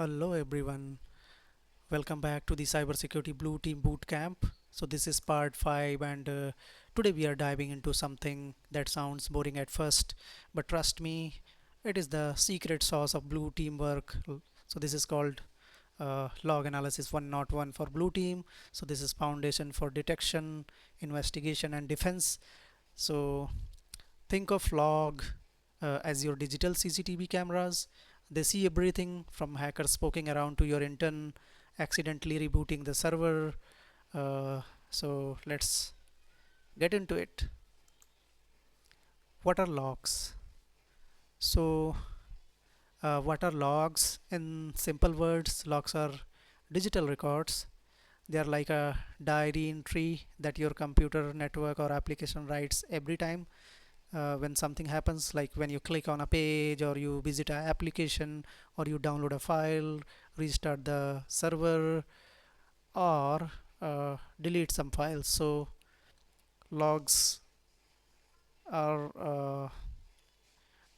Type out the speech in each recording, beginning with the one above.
Hello everyone, welcome back to the Cybersecurity Blue Team Bootcamp. So this is part 5 and today we are diving into something that sounds boring at first, but trust me, it is the secret sauce of blue team work. So this is called log analysis 101 for blue team. So this is foundation for detection, investigation and defense. So think of log as your digital CCTV cameras. They see everything from hackers poking around to your intern accidentally rebooting the server. So let's get into it. What are logs? So, what are logs? In simple words, logs are digital records. They are like a diary entry that your computer, network, or application writes every time when something happens, like when you click on a page or you visit an application or you download a file, restart the server, or delete some files. So logs are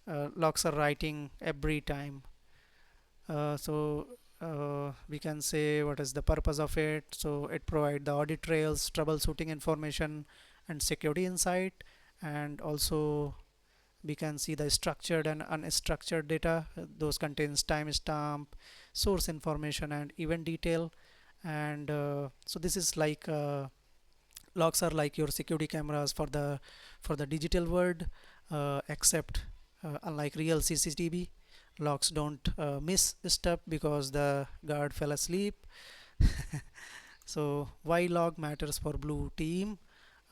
logs are writing every time. We can say what is the purpose of it. So it provides the audit trails, troubleshooting information, and security insight, and also we can see the structured and unstructured data. Those contains timestamp, source information, and event detail. And so this is like logs are like your security cameras for the digital world, except unlike real CCTV, logs don't miss stuff because the guard fell asleep. So why log matters for blue team?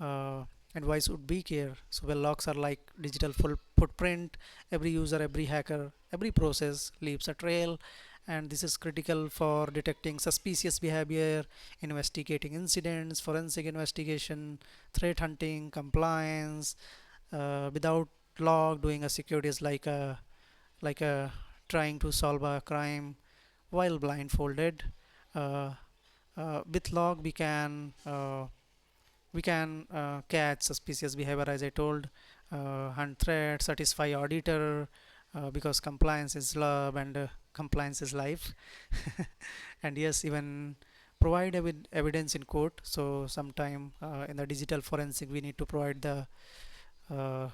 uh, and why should we care? So well, logs are like digital full footprint. Every user, every hacker, every process leaves a trail, and this is critical for detecting suspicious behavior, investigating incidents, forensic investigation, threat hunting, compliance. Without log, doing a security is like a trying to solve a crime while blindfolded. uh, with log we can catch suspicious behavior, as I told, hunt threats, satisfy auditor, because compliance is love and compliance is life. And yes, even provide evidence in court. So sometime in the digital forensic we need to provide the uh,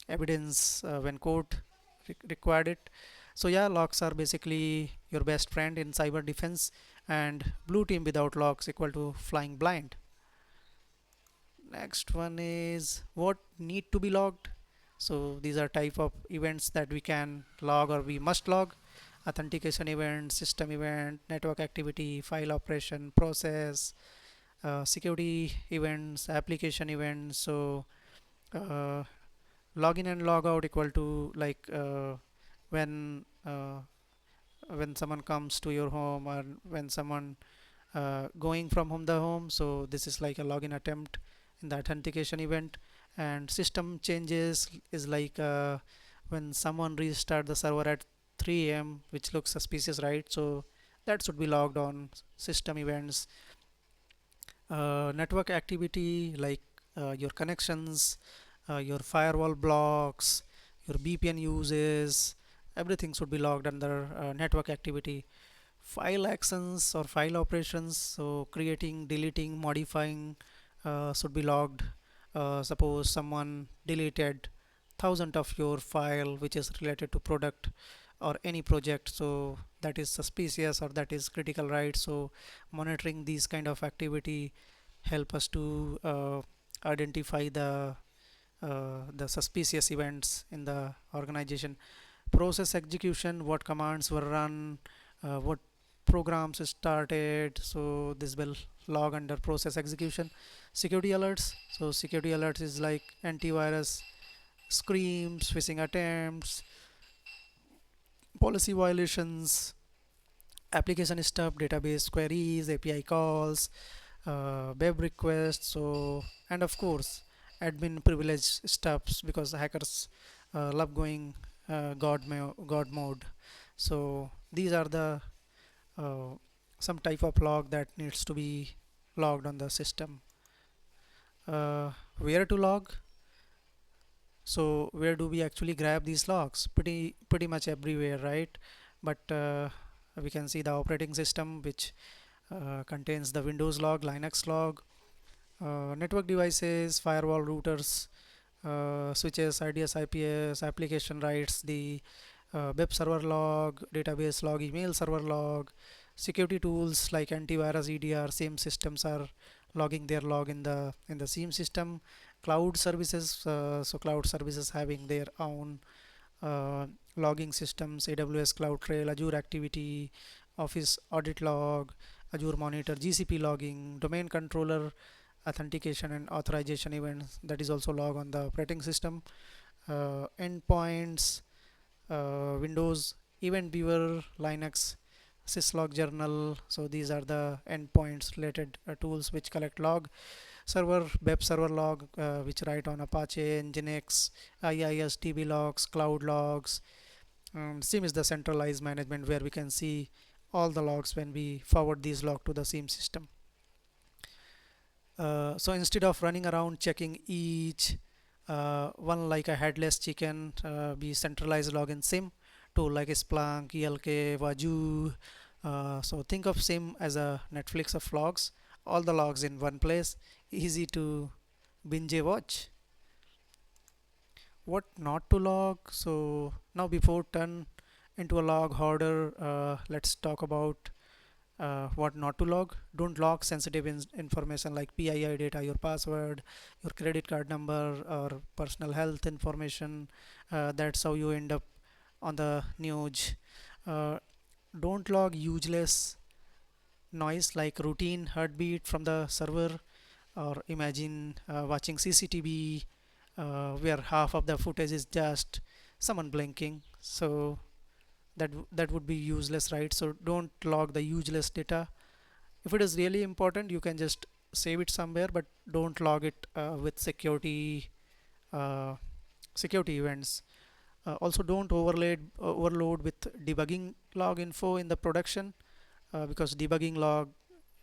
evidence when court required it. So yeah, logs are basically your best friend in cyber defense, and blue team without logs equal to flying blind. Next one is what need to be logged. So these are type of events that we can log or we must log: authentication event, system event, network activity, file operation, process, security events, application events. So uh, login and log out equal to like when uh, when someone comes to your home, or when someone going from home the home. So this is like a login attempt in the authentication event. And system changes is like when someone restart the server at 3 a.m., which looks suspicious, right? So that should be logged on system events. Network activity like your connections, your firewall blocks, your VPN uses, everything should be logged under network activity. File actions or file operations, so creating, deleting, modifying, should be logged. Suppose someone deleted thousand of your file which is related to product or any project, so that is suspicious or that is critical, right? So monitoring these kind of activity help us to identify the suspicious events in the organization. Process execution, what commands were run, what programs started, so this will log under process execution. Security alerts, so security alerts is like antivirus screams, phishing attempts, policy violations, application stuff, database queries, API calls, web requests. So and of course admin privilege stuffs, because hackers love going god mode. So these are the uh, some type of log that needs to be logged on the system. Where to log? So where do we actually grab these logs? Pretty much everywhere, right? But we can see the operating system, which contains the Windows log, Linux log, network devices, firewall routers, switches, IDS, IPS, application rights, the web server log, database log, email server log, security tools like antivirus, EDR, SIEM systems are logging their log in the SIEM system. Cloud services, so cloud services having their own uh, logging systems, AWS CloudTrail, Azure Activity, Office Audit Log, Azure Monitor, GCP logging, domain controller authentication and authorization events, that is also log on the operating system. Endpoints, Windows Event Viewer, Linux syslog journal. So these are the endpoints related tools which collect log. Server, web server log, which write on Apache, Nginx, IIS, DB logs, cloud logs. SIEM is the centralized management where we can see all the logs when we forward these logs to the SIEM system. So instead of running around checking each one like a headless chicken, we centralize log in SIEM tool like Splunk, ELK, Wazoo. So think of SIEM as a Netflix of logs, all the logs in one place, easy to binge watch. What not to log? So now before turn into a log hoarder, let's talk about what not to log. Don't log sensitive information like PII data, your password, your credit card number, or personal health information. That's how you end up on the news. Uh, don't log useless noise like routine heartbeat from the server, or imagine watching CCTV where half of the footage is just someone blinking. So that would be useless, right? So don't log the useless data. If it is really important, you can just save it somewhere, but don't log it with uh, security events. Also, don't overload with debugging log info in the production, because debugging log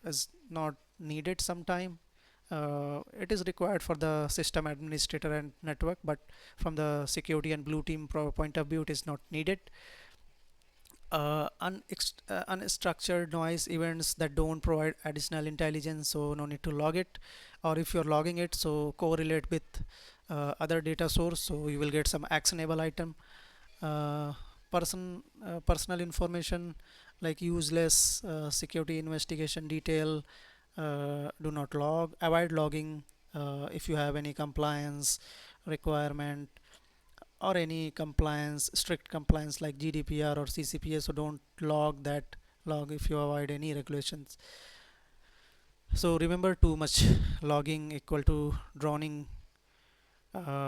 is not needed sometime. It is required for the system administrator and network, but from the security and blue team point of view, it is not needed. Unstructured noise events that don't provide additional intelligence, so no need to log it. Or if you're logging it, so correlate with other data source, so you will get some actionable item. uh, Personal information like useless security investigation detail, do not log. Avoid logging if you have any compliance requirement or any compliance, strict compliance like GDPR or CCPA, so don't log that log if you avoid any regulations. So remember, too much logging equal to drowning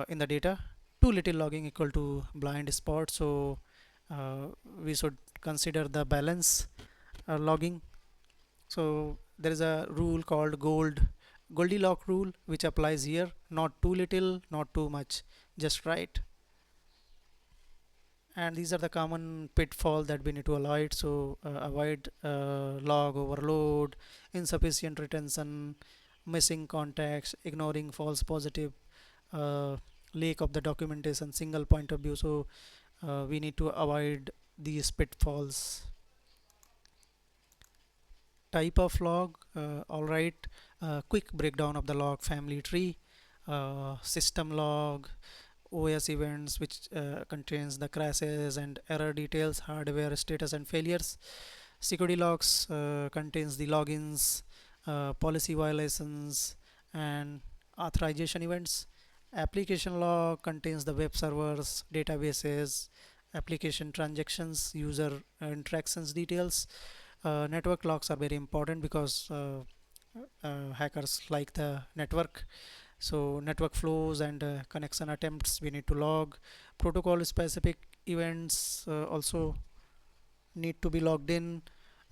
in the data, too little logging equal to blind spot. So uh, we should consider the balance logging. So there is a rule called Goldilocks rule which applies here: not too little, not too much, just right. And these are the common pitfalls that we need to avoid. So avoid log overload, insufficient retention, missing contacts, ignoring false positive, uh, lack of the documentation, single point of view. So we need to avoid these pitfalls. Type of log, all right. Quick breakdown of the log family tree. System log, OS events, which contains the crashes and error details, hardware status and failures. Security logs contains the logins, policy violations, and authorization events. Application log contains the web servers, databases, application transactions, user interactions details. Network logs are very important because hackers like the network. So network flows and connection attempts we need to log. Protocol specific events also need to be logged in.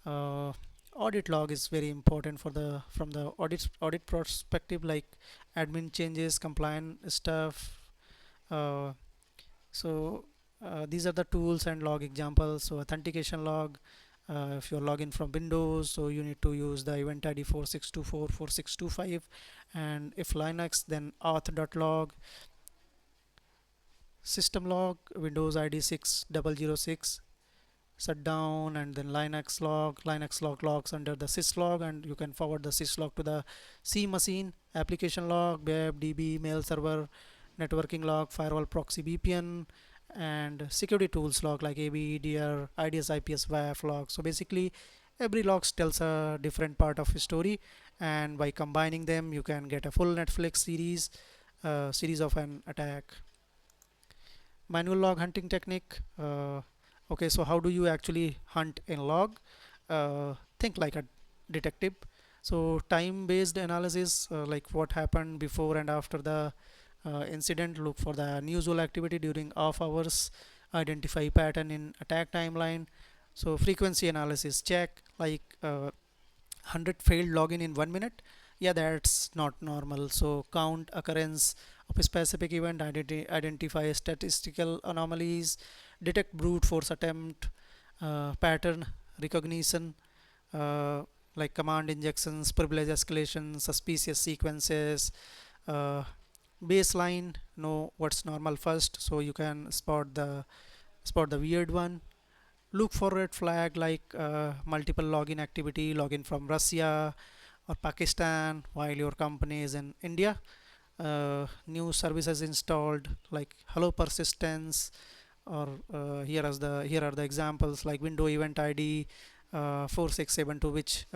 uh, Audit log is very important for the from the audit perspective, like admin changes, compliance stuff. uh, so these are the tools and log examples. So authentication log, if you're logging from Windows, so you need to use the event ID 4624 4625, and if Linux, then auth.log. System log, Windows ID 6006, shutdown, and then Linux log logs under the syslog, and you can forward the syslog to the C machine. Application log, web, DB, mail server, networking log, firewall proxy, VPN, and security tools log like AB, EDR, IDS, IPS, WAF log. So basically, every log tells a different part of a story, and by combining them, you can get a full Netflix series of an attack. Manual log hunting technique. Okay, so how do you actually hunt in log? Think like a detective. So time based analysis, like what happened before and after the incident. Look for the unusual activity during off hours, identify pattern in attack timeline. So frequency analysis, check like 100 failed login in 1 minute. Yeah, that's not normal. So count occurrence of a specific event, identify statistical anomalies, detect brute force attempt, pattern recognition, uh, like command injections, privilege escalation, suspicious sequences, uh, baseline, know what's normal first, so you can spot the weird one. Look for red flag like multiple login activity, login from Russia or Pakistan while your company is in India. New services installed like hello persistence, or here are the examples like window event ID 4672, which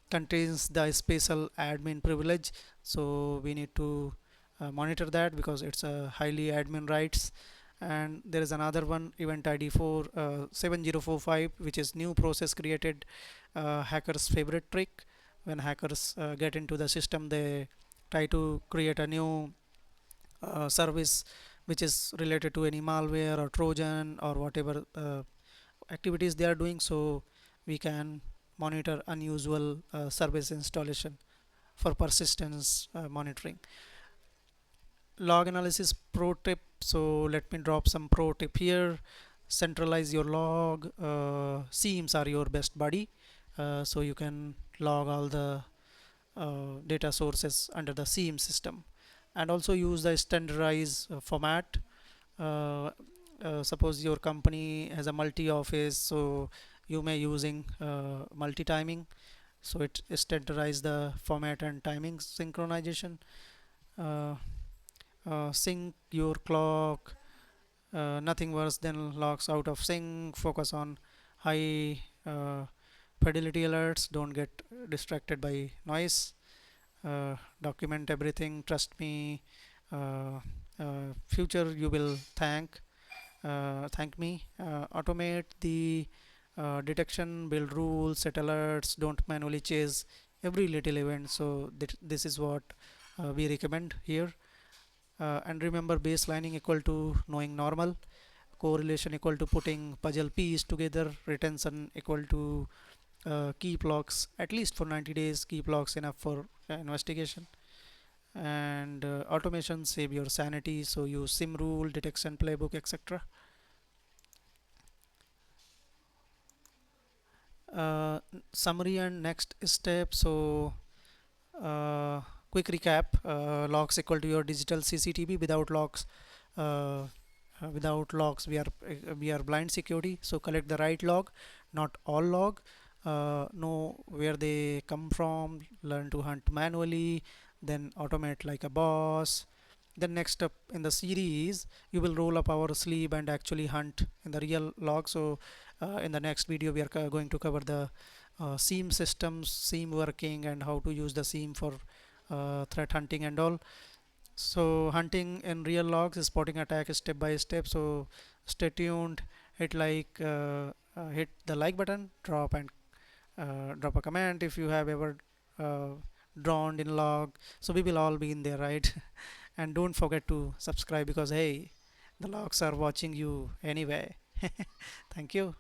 contains the special admin privilege. So we need to monitor that because it's a highly admin rights. And there is another one, event ID 7045, which is new process created. Hackers favorite trick. When hackers get into the system, they try to create a new service which is related to any malware or trojan or whatever activities they are doing. So we can monitor unusual service installation for persistence monitoring. Log analysis pro tip. So let me drop some pro tip here. Centralize your log. SIEMs are your best buddy. So you can log all the data sources under the SIEM system, and also use the standardized format. uh, Suppose your company has a multi-office, so you may using multi-timing, so it standardize the format and timing synchronization. uh, Sync your clock. Nothing worse than logs out of sync. Focus on high fidelity alerts. Don't get distracted by noise. Document everything, trust me. uh, Future you will thank me. Automate the detection, build rules, set alerts, don't manually chase every little event. So this is what we recommend here. And remember, baselining equal to knowing normal, correlation equal to putting puzzle piece together, retention equal to keep logs at least for 90 days, keep logs enough for investigation. And automation save your sanity, so use sim rule, detection playbook, etc. Summary and next step. So quick recap. Logs equal to your digital CCTV. Without logs we are blind security. So collect the right log, not all log. Know where they come from, learn to hunt manually, then automate like a boss. Then next up in the series, you will roll up our sleeve and actually hunt in the real log. So in the next video we are going to cover the SIEM systems, SIEM working, and how to use the SIEM for threat hunting and all. So hunting in real logs, spotting attack step by step. So stay tuned. Hit the like button, drop a comment if you have ever uh, drawn in log. So we will all be in there, right? And don't forget to subscribe because hey, the logs are watching you anyway. Thank you.